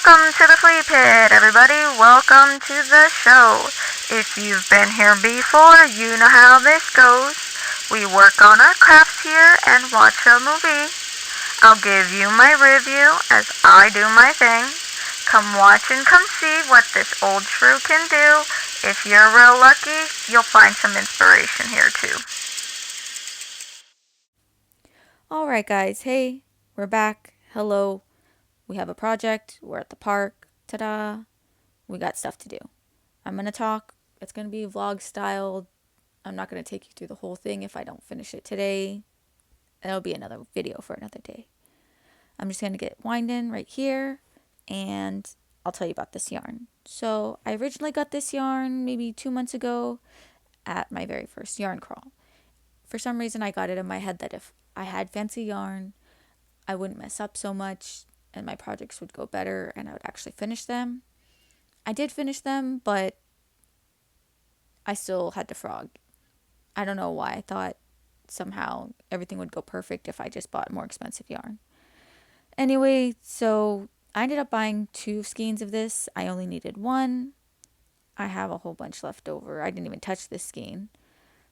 Welcome to the flea pit, everybody. Welcome to the show. If you've been here before, you know how this goes. We work on our crafts here and watch a movie. I'll give you my review as I do my thing. Come watch and come see what this old shrew can do. If you're real lucky, you'll find some inspiration here too. Alright, guys, hey, we're back. Hello. We have a project. We're at the park. Ta da! We got stuff to do. I'm gonna talk. It's gonna be vlog style. I'm not gonna take you through the whole thing if I don't finish it today. That'll be another video for another day. I'm just gonna get winding right here and I'll tell you about this yarn. So, I originally got this yarn maybe 2 months ago at my very first yarn crawl. For some reason, I got it in my head that if I had fancy yarn, I wouldn't mess up so much and my projects would go better and I would actually finish them. I did finish them, but I still had to frog. I don't know why. I thought somehow everything would go perfect if I just bought more expensive yarn. Anyway, so I ended up buying 2 skeins of this. I only needed one. I have a whole bunch left over. I didn't even touch this skein.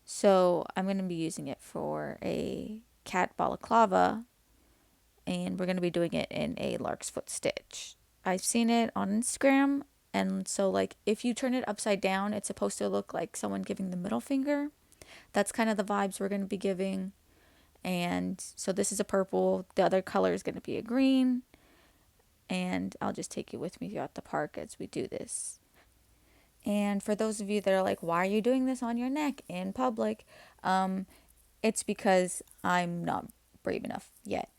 So I'm going to be using it for a cat balaclava, and we're going to be doing it in a lark's foot stitch. I've seen it on Instagram, and so like if you turn it upside down, it's supposed to look like someone giving the middle finger. That's kind of the vibes we're going to be giving. And so this is a purple, the other color is going to be a green, and I'll just take you with me throughout the park as we do this. And for those of you that are like, why are you doing this on your neck in public? Um, it's because I'm not brave enough yet.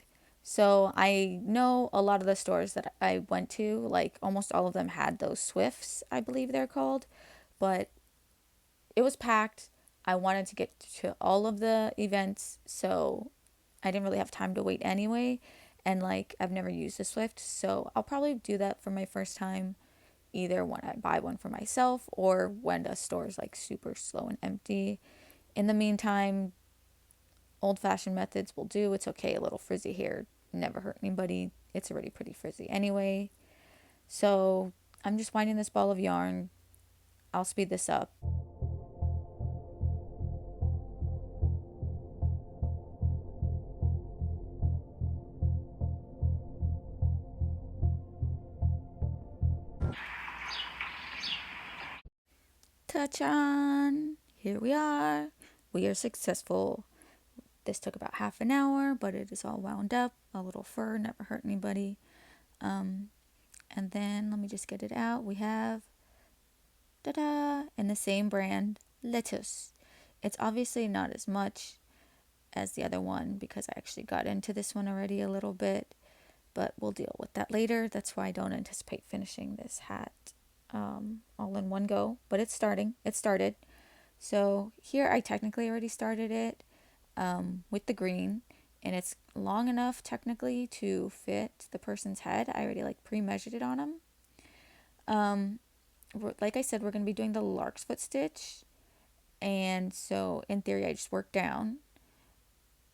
So I know a lot of the stores that I went to, like almost all of them had those Swifts, I believe they're called, but it was packed. I wanted to get to all of the events, so I didn't really have time to wait anyway. And like I've never used a Swift, so I'll probably do that for my first time, either when I buy one for myself or when the store is like super slow and empty. In the meantime, old fashioned methods will do. It's okay, a little frizzy hair never hurt anybody. It's already pretty frizzy anyway. So I'm just winding this ball of yarn. I'll speed this up. Ta-chan! Here we are. We are successful. This took about half an hour, but it is all wound up. A little fur, never hurt anybody. Um, and then let me just get it out. We have, ta-da, in the same brand, lettuce. It's obviously not as much as the other one because I actually got into this one already a little bit, but we'll deal with that later. That's why I don't anticipate finishing this hat all in one go, but it's starting. It started. So here I technically already started it with the green, and it's long enough technically to fit the person's head. I already like pre-measured it on them. Um, like I said, we're going to be doing the lark's foot stitch, and so in theory I just work down.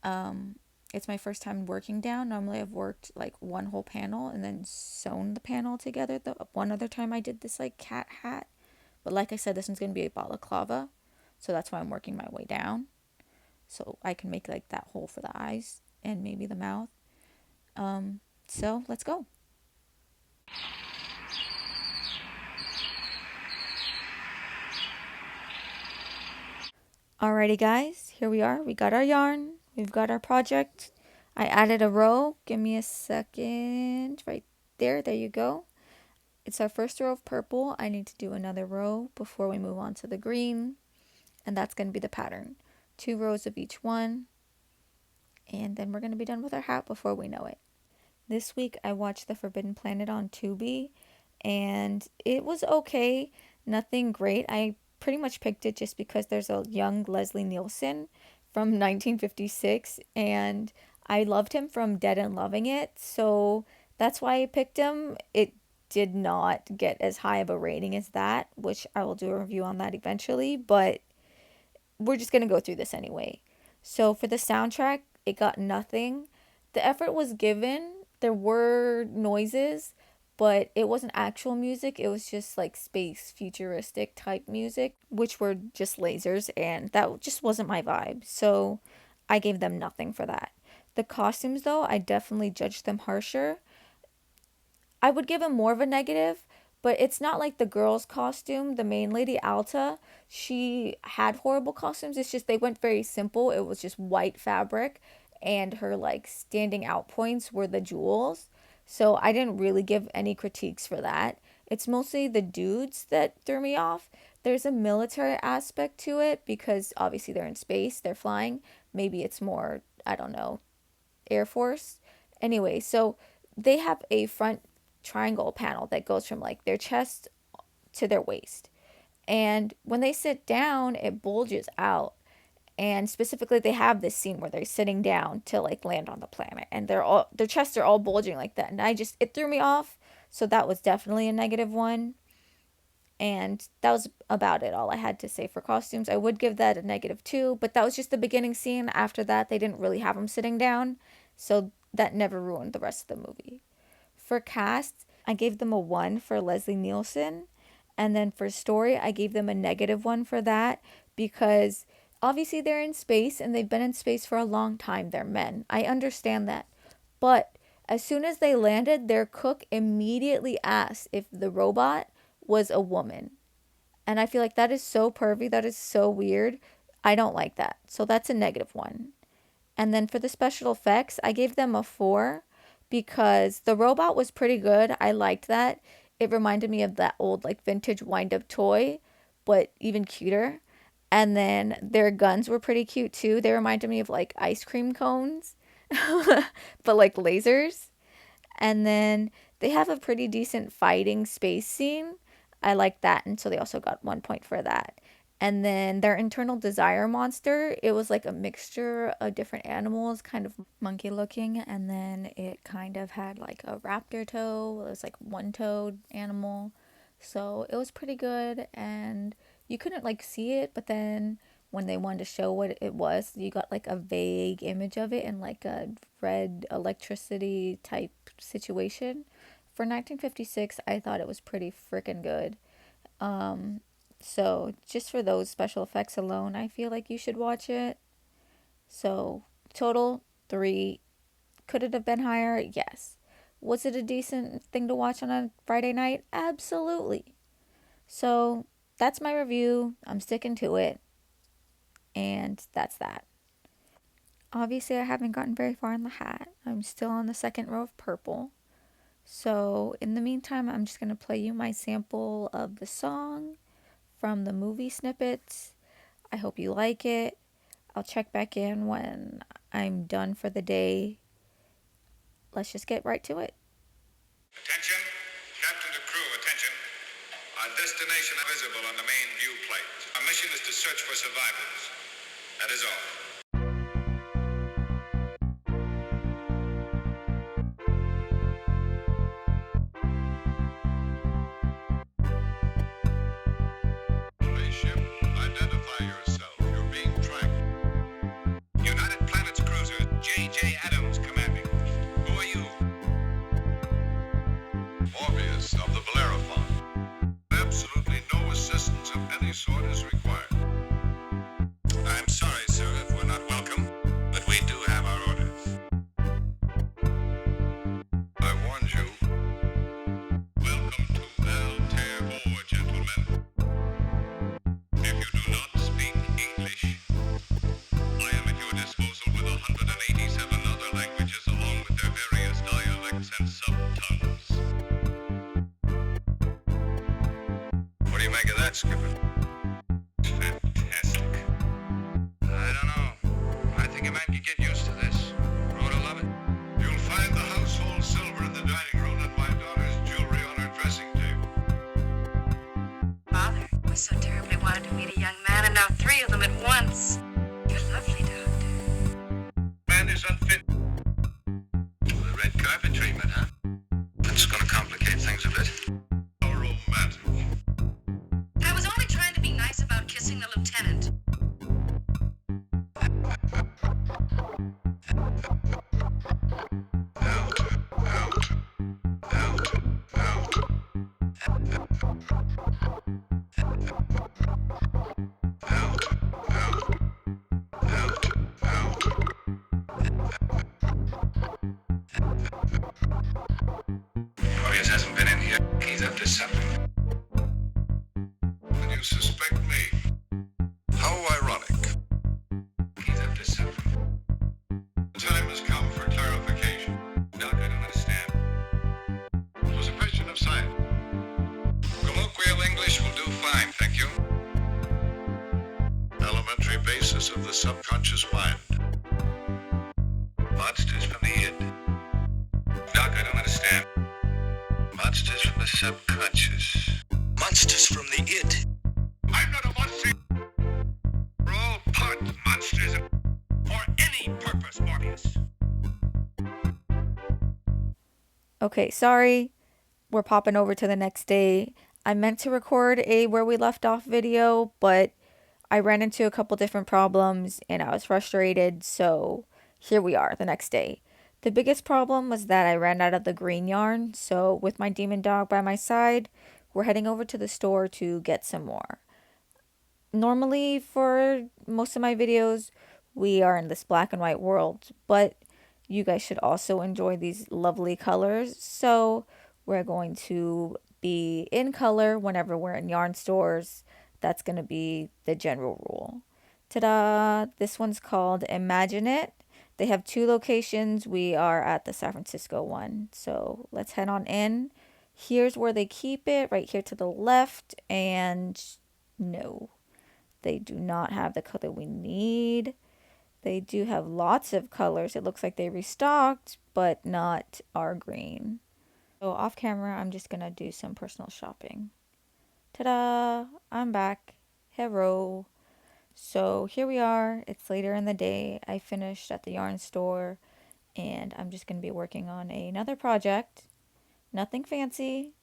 Um, it's my first time working down. Normally I've worked like one whole panel and then sewn the panel together. The one other time I did this like cat hat, but like I said, this one's going to be a balaclava, so that's why I'm working my way down, so I can make like that hole for the eyes and maybe the mouth. So let's go. Alrighty, guys, here we are. We got our yarn. We've got our project. I added a row. Give me a second. Right there. There you go. It's our first row of purple. I need to do another row before we move on to the green. And that's going to be the pattern. 2 rows of each one. And then we're going to be done with our hat before we know it. This week I watched The Forbidden Planet on Tubi, and it was okay. Nothing great. I pretty much picked it just because there's a young Leslie Nielsen from 1956, and I loved him from Dead and Loving It, so that's why I picked him. It did not get as high of a rating as that, which I will do a review on that eventually, but we're just going to go through this anyway. So for the soundtrack, it got nothing. The effort was given. There were noises, but it wasn't actual music. It was just like space futuristic type music, which were just lasers, and that just wasn't my vibe. So I gave them nothing for that. The costumes, though, I definitely judged them harsher. I would give him more of a negative, but it's not like the girl's costume, the main lady, Alta. She had horrible costumes. It's just they went very simple. It was just white fabric, and her like standing out points were the jewels. So I didn't really give any critiques for that. It's mostly the dudes that threw me off. There's a military aspect to it because obviously they're in space, they're flying. Maybe it's more, I don't know, Air Force. Anyway, so they have a front triangle panel that goes from like their chest to their waist. And when they sit down, it bulges out. And specifically they have this scene where they're sitting down to like land on the planet and their chests are all bulging like that. And it threw me off. So that was definitely a negative one. And that was about it, all I had to say for costumes. I would give that a negative two, but that was just the beginning scene. After that, they didn't really have them sitting down, so that never ruined the rest of the movie. For cast, I gave them a 1 for Leslie Nielsen, and then for story, I gave them a negative 1 for that because obviously they're in space and they've been in space for a long time. They're men. I understand that. But as soon as they landed, their cook immediately asked if the robot was a woman. And I feel like that is so pervy. That is so weird. I don't like that. So that's a negative 1. And then for the special effects, I gave them a 4 because the robot was pretty good. I liked that. It reminded me of that old like vintage wind-up toy, but even cuter. And then their guns were pretty cute too. They reminded me of like ice cream cones, but like lasers. And then they have a pretty decent fighting space scene. I like that, and so they also got 1 point for that. And then their internal desire monster, it was like a mixture of different animals, kind of monkey looking, and then it kind of had like a raptor toe. It was like one-toed animal. So it was pretty good, and you couldn't like see it, but then when they wanted to show what it was, you got like a vague image of it in like a red electricity type situation. For 1956, I thought it was pretty freaking good. So just for those special effects alone, I feel like you should watch it. So total 3. Could it have been higher? Yes. Was it a decent thing to watch on a Friday night? Absolutely. So that's my review. I'm sticking to it. And that's that. Obviously, I haven't gotten very far in the hat. I'm still on the second row of purple. So in the meantime, I'm just going to play you my sample of the song from the movie snippets. I hope you like it. I'll check back in when I'm done for the day. Let's just get right to it. Attention, captain and crew, attention. Our destination is visible on the main view plate. Our mission is to search for survivors. That is all. Spaceship, identify yourself. You're being tracked. United Planets cruiser J.J. Adams commanding. Who are you? Morbius of the Bellerophon. Absolutely no assistance of any sort is required. I'm sorry, sir, if we're not welcome, but we do have our orders. I warned you. Welcome to Altair, gentlemen. If you do not speak English, I am at your disposal with 187 other languages along with their various dialects and subtongues. What do you make of that, Skipper? Fantastic. I don't know. I think a man could get used to this. Rhoda love it. You'll find the household silver in the dining room and my daughter's jewelry on her dressing table. Father was so terribly wanted to meet a young man, and now 3 of them at once. You're lovely, Doctor. Man is unfit. The red carpet treatment, huh? That's gonna complicate things a bit. How romantic. I was only trying to be nice about kissing the lieutenant. Out, out, out, out. subconscious mind. Monsters from the id. Doc, I don't understand. Monsters from the subconscious. Monsters from the id. I'm not a monster. We're all part monsters. For any purpose, Morbius. Okay, sorry. We're popping over to the next day. I meant to record a where we left off video, but I ran into a couple different problems and I was frustrated, so here we are the next day. The biggest problem was that I ran out of the green yarn, so with my demon dog by my side, we're heading over to the store to get some more. Normally, for most of my videos, we are in this black and white world, but you guys should also enjoy these lovely colors, so we're going to be in color whenever we're in yarn stores. That's going to be the general rule. Ta-da! This one's called Imagine It. They have 2 locations. We are at the San Francisco one. So let's head on in. Here's where they keep it, right here to the left. And no, they do not have the color we need. They do have lots of colors. It looks like they restocked, but not our green. So off camera, I'm just going to do some personal shopping. Ta-da! I'm back. Hello. So here we are. It's later in the day. I finished at the yarn store and I'm just going to be working on another project. Nothing fancy.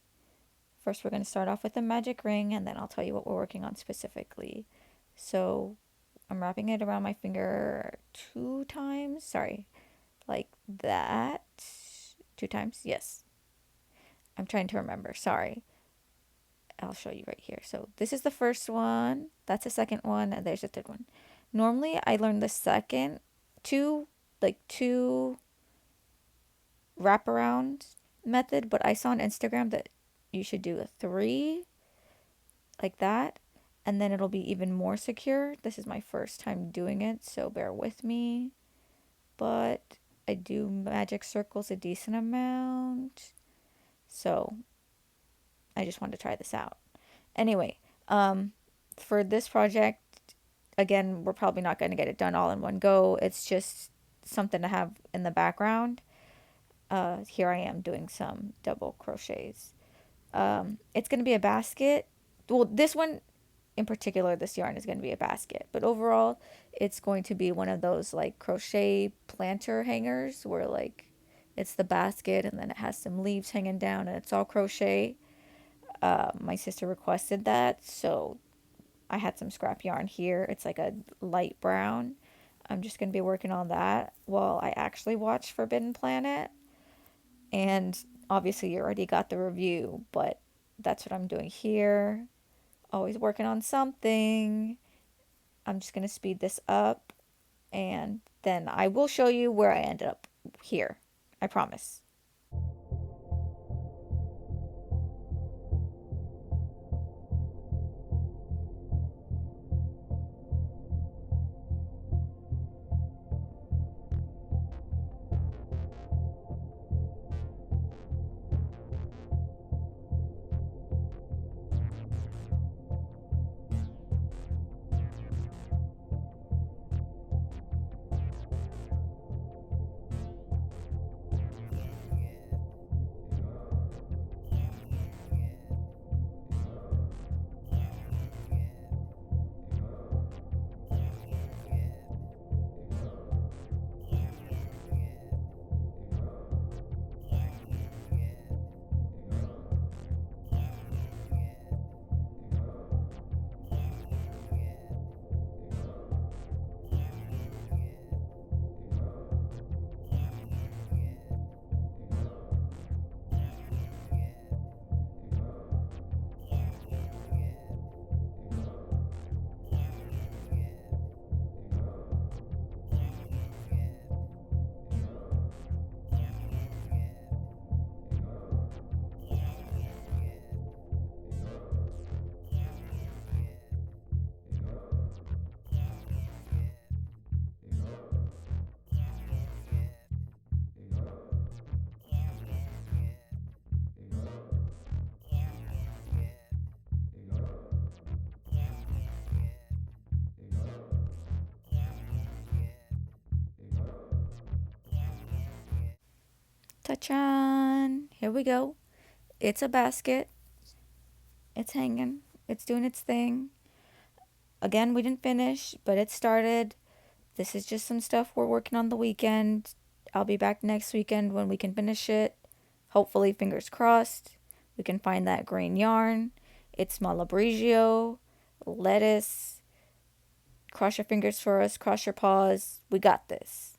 First we're going to start off with a magic ring and then I'll tell you what we're working on specifically. So I'm wrapping it around my finger 2 times. Sorry. Like that. 2 times? Yes. I'm trying to remember. Sorry. I'll show you right here. So this is the first one. That's the second one. And there's the third one. Normally, I learned the second two wraparound method. But I saw on Instagram that you should do a 3 like that. And then it'll be even more secure. This is my first time doing it. So bear with me. But I do magic circles a decent amount. So I just wanted to try this out. Anyway, for this project, again, we're probably not going to get it done all in one go. It's just something to have in the background. Here I am doing some double crochets. It's going to be a basket. Well, this one in particular, this yarn is going to be a basket. But overall, it's going to be one of those like crochet planter hangers where like it's the basket and then it has some leaves hanging down and it's all crochet. My sister requested that, so I had some scrap yarn here. It's like a light brown. I'm just going to be working on that while I actually watch Forbidden Planet. And obviously you already got the review, but that's what I'm doing here. Always working on something. I'm just going to speed this up and then I will show you where I ended up here. I promise. Ta-chan! Here we go. It's a basket. It's hanging. It's doing its thing. Again, we didn't finish, but it started. This is just some stuff we're working on the weekend. I'll be back next weekend when we can finish it. Hopefully, fingers crossed, we can find that green yarn. It's Malabrigio, lettuce. Cross your fingers for us, cross your paws. We got this.